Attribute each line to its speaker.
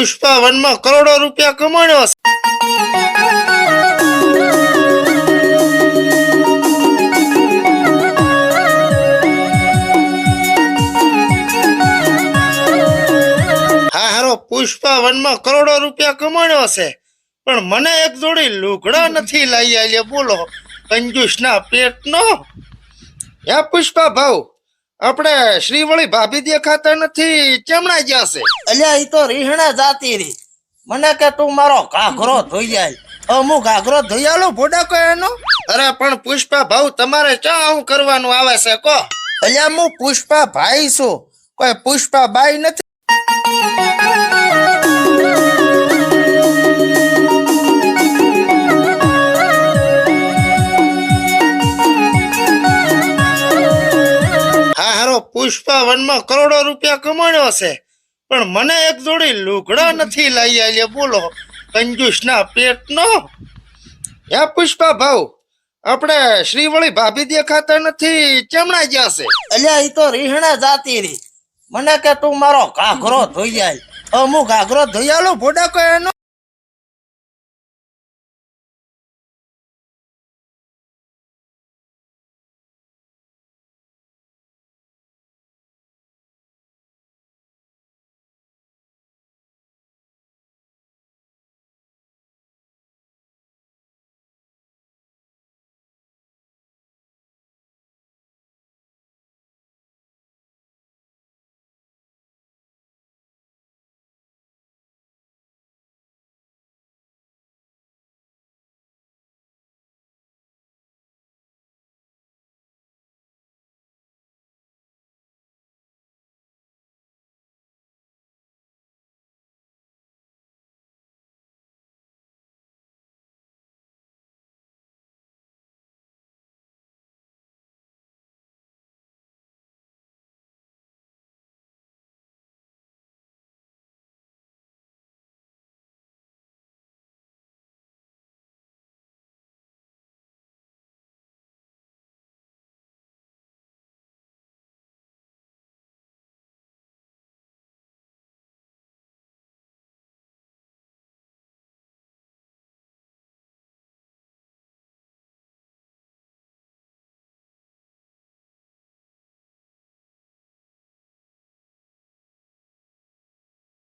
Speaker 1: પુષ્પા વનમાં કરોડો રૂપિયા કમાણ્યો છે. હા હારો પુષ્પા વનમાં કરોડો રૂપિયા કમાણ્યો છે, પણ મને એક જોડી લુગડા નથી લાવી આલ્યા. બોલો કંજૂસ ના પેટ નો. હે પુષ્પા ભાવ, આપણે શ્રીવળી ભાભી દેખાતા નથી, ચમણા ગયા છે?
Speaker 2: અલ્યા ઈ તો રીહણા જાતી રી. મને કે તું મારો ઘાઘરો ધોઈ જાય. હું ઘાઘરો ધોઈ આલું ભોડા કોઈ એનો.
Speaker 1: અરે પણ પુષ્પા ભાવ, તમારે ક્યાં આવું કરવાનું આવે છે કો?
Speaker 2: અલ્યા હું પુષ્પા ભાઈ છું, કોઈ પુષ્પા બાઈ નથી.
Speaker 1: હા હારો પુષ્પા વનમાં કરોડો રૂપિયા કમાણ્યો છે, પણ મને એક જોડી લુગડા નથી લાવી આલ્યા. બોલો કંજૂસ ના પેટ નો. હે પુષ્પા ભાવ, આપણે શ્રીવળી ભાભી દેખાતા નથી, ચમણા ગયા છે?
Speaker 2: અલ્યા ઈ તો રીહણા જાતી રી. મને કે તું મારો ઘાઘરો ધોઈ જાય. હું ઘાઘરો ધોઈ આલું ભોડા કોઈ એનો.